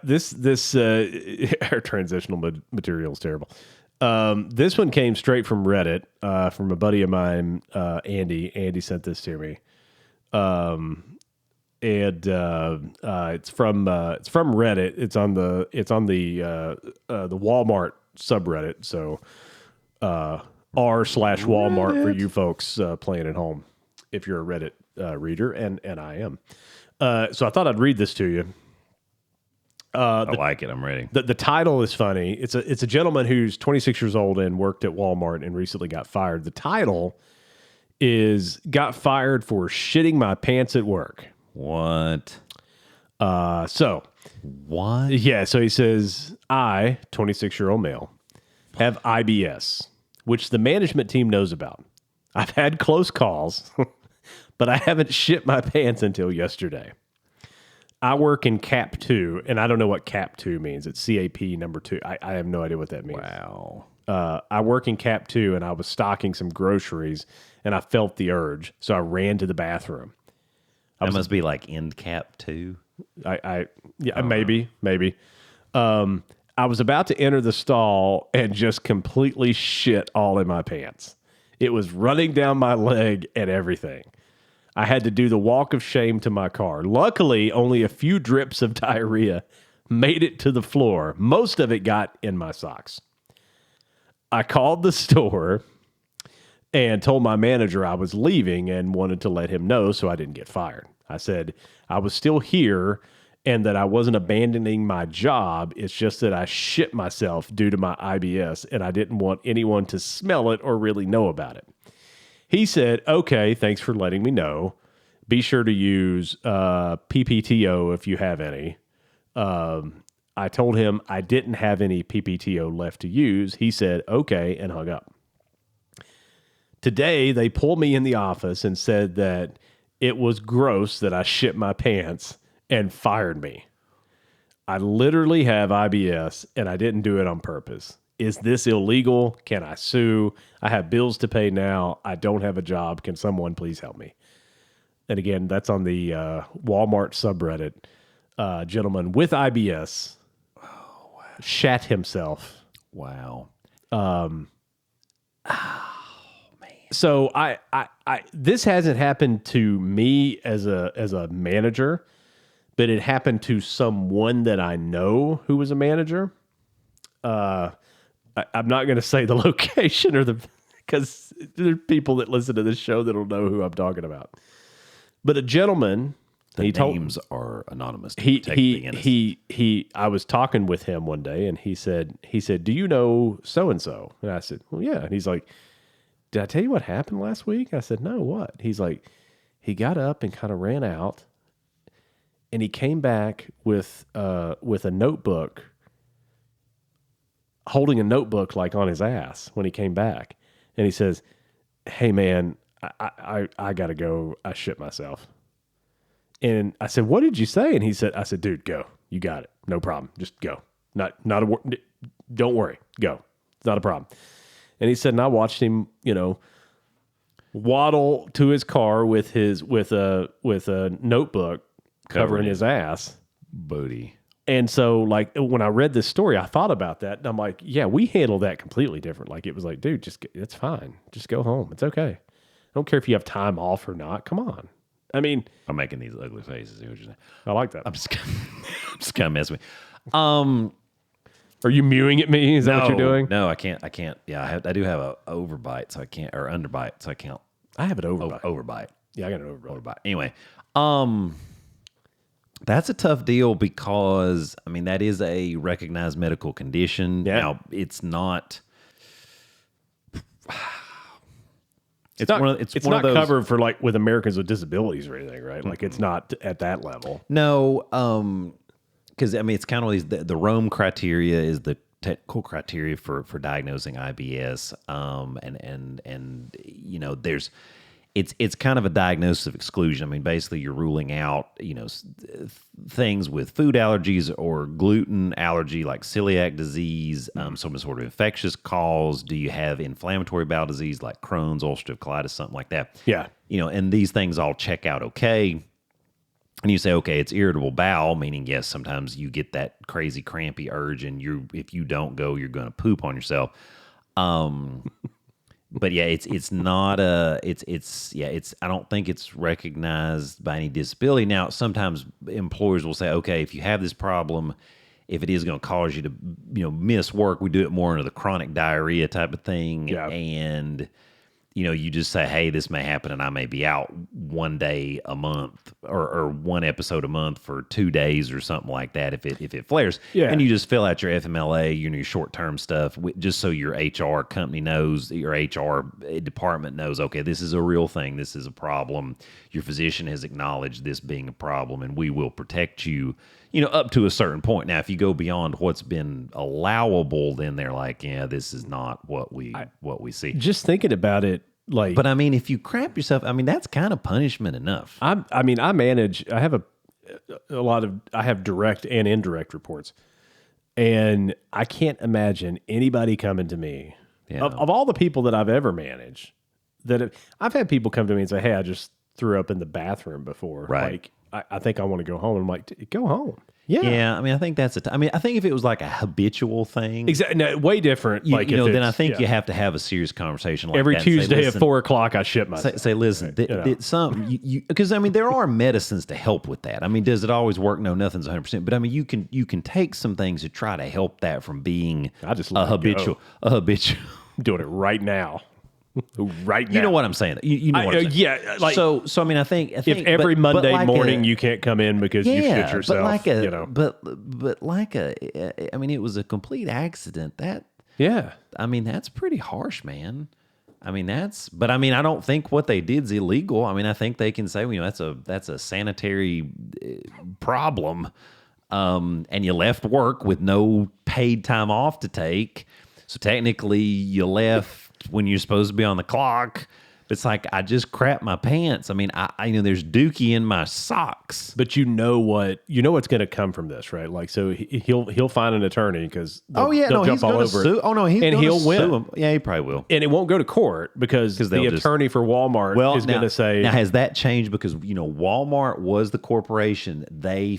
This our transitional material is terrible. This one came straight from Reddit, from a buddy of mine, Andy. Andy sent this to me, and it's from Reddit. It's on the Walmart subreddit. So r/Walmart for you folks playing at home, if you're a Reddit reader, and I am. So I thought I'd read this to you. I like it. I'm ready. The title is funny. It's a gentleman who's 26 years old and worked at Walmart and recently got fired. The title is "Got Fired for Shitting My Pants at Work." What? So what? Yeah. So he says, "I, 26-year-old male, have IBS, which the management team knows about. I've had close calls, but I haven't shit my pants until yesterday. I work in CAP 2, and I don't know what CAP 2 means. It's CAP number 2. I have no idea what that means. Wow. I work in CAP 2, and I was stocking some groceries, and I felt the urge, so I ran to the bathroom. That must be like end CAP 2. Maybe. I was about to enter the stall and just completely shit all in my pants. It was running down my leg and everything. I had to do the walk of shame to my car. Luckily, only a few drips of diarrhea made it to the floor. Most of it got in my socks. I called the store and told my manager I was leaving and wanted to let him know so I didn't get fired. I said I was still here and that I wasn't abandoning my job. It's just that I shit myself due to my IBS and I didn't want anyone to smell it or really know about it. He said, "Okay, thanks for letting me know. Be sure to use PPTO if you have any." I told him I didn't have any PPTO left to use. He said, "Okay," and hung up. Today, they pulled me in the office and said that it was gross that I shit my pants and fired me. I literally have IBS and I didn't do it on purpose. Is this illegal? Can I sue? I have bills to pay now. I don't have a job. Can someone please help me? And again, that's on the Walmart subreddit. Gentleman with IBS shat himself. Wow. So I this hasn't happened to me as a manager, but it happened to someone that I know who was a manager. I'm not going to say the location because there are people that listen to this show that'll know who I'm talking about. But a gentleman, names are anonymous. I was talking with him one day, and he said, "Do you know so and so?" And I said, "Well, yeah." And he's like, "Did I tell you what happened last week?" I said, "No, what?" He's like, "He got up and kind of ran out, and he came back with a notebook." Holding a notebook like on his ass when he came back. And he says, "Hey man, I gotta go. I shit myself." And I said, "What did you say?" And I said, "Dude, go. You got it. No problem. Just go. Don't worry. Go. It's not a problem." And he said, and I watched him, waddle to his car with a notebook covering his ass. Booty. And so, like, when I read this story, I thought about that. And I'm like, yeah, we handle that completely different. Like, it was like, dude, it's fine. Just go home. It's okay. I don't care if you have time off or not. Come on. I mean, I'm making these ugly faces. I like that. I'm just kind of messing with you. Are you mewing at me? Is that what you're doing? No, I can't. Yeah, I do have a overbite, so I can't, or underbite, so I can't. I have an overbite. Overbite. Yeah, I got an overbite. Anyway, that's a tough deal because, I mean, that is a recognized medical condition. Yeah. Now, it's not... It's not covered for, like, with Americans with disabilities or anything, right? Like, it's not at that level. No, because, I mean, it's kind of these... The Rome criteria is the technical criteria for diagnosing IBS. And there's... It's kind of a diagnosis of exclusion. I mean, basically, you're ruling out, things with food allergies or gluten allergy, like celiac disease, some sort of infectious cause. Do you have inflammatory bowel disease like Crohn's, ulcerative colitis, something like that? Yeah. And these things all check out okay. And you say, okay, it's irritable bowel, meaning yes, sometimes you get that crazy crampy urge, and if you don't go, you're going to poop on yourself. But yeah, it's not I don't think it's recognized by any disability. Now, sometimes employers will say, okay, if you have this problem, if it is going to cause you to miss work, we do it more under the chronic diarrhea type of thing, and you just say, hey, this may happen and I may be out one day a month or one episode a month for 2 days or something like that if it flares. Yeah. And you just fill out your FMLA, your short-term stuff, just so your HR company knows, your HR department knows, okay, this is a real thing. This is a problem. Your physician has acknowledged this being a problem, and we will protect you, up to a certain point. Now, if you go beyond what's been allowable, then they're like, yeah, this is not what we see. Just thinking about it, like, but I mean, if you crap yourself, I mean, that's kind of punishment enough. I have I have direct and indirect reports, and I can't imagine anybody coming to me of all the people that I've ever managed I've had people come to me and say, hey, I just threw up in the bathroom before. Right. Like, I think I want to go home. I'm like, go home. Yeah. Yeah. I mean, I think I think if it was like a habitual thing. Exactly. No, way different. Then I think you have to have a serious conversation like every that. Tuesday at 4:00, I shit myself. Say listen, because I mean, there are medicines to help with that. I mean, does it always work? No, nothing's 100%. But I mean, you can take some things to try to help that from being a habitual. I'm doing it right now. Right now. You know what I'm saying? You know what I'm saying? Yeah. Like, so I mean, I think if every Monday morning you can't come in because you shit yourself, but I mean, it was a complete accident. I mean, that's pretty harsh, man. I mean, but I mean, I don't think what they did is illegal. I mean, I think they can say, that's a sanitary problem, and you left work with no paid time off to take. So technically, you left when you're supposed to be on the clock. It's like, I just crap my pants. I mean, I there's dookie in my socks. But what's going to come from this, right? Like, so he'll find an attorney because they'll jump all over it. Oh no, he'll win. Sue him. Yeah, he probably will. And it won't go to court because the attorney for Walmart is going to say. Now, has that changed? Because Walmart was the corporation. They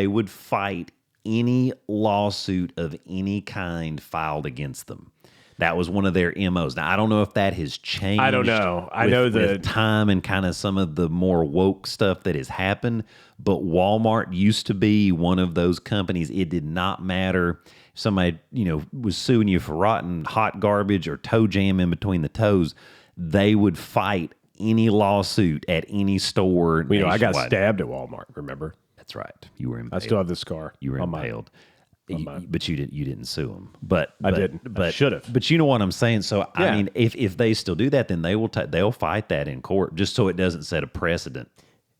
would fight any lawsuit of any kind filed against them. That was one of their MOs. Now, I don't know if that has changed. I don't know. I know that with time and kind of some of the more woke stuff that has happened, but Walmart used to be one of those companies. It did not matter if somebody, was suing you for rotten hot garbage or toe jam in between the toes. They would fight any lawsuit at any store. I got stabbed at Walmart, remember? That's right. You were impaled. I still have the scar. You were impaled. But you didn't sue them. But I didn't. But I should have. But you know what I'm saying. So I mean, if they still do that, then they'll fight that in court just so it doesn't set a precedent.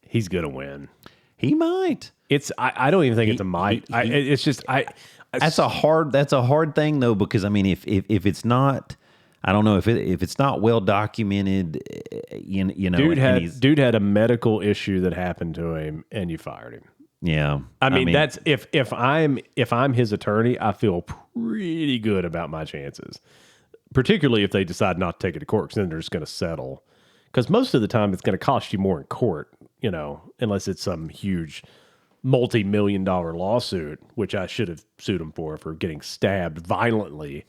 He's gonna win. He might. I don't even think it's a might. It's just That's a hard thing though, because I mean, if it's not. I don't know if it's not well documented. Dude had a medical issue that happened to him, and you fired him. Yeah, I mean that's if I'm his attorney, I feel pretty good about my chances, particularly if they decide not to take it to court, because then they're just going to settle. Because most of the time, it's going to cost you more in court, unless it's some huge multi-million-dollar lawsuit, which I should have sued him for getting stabbed violently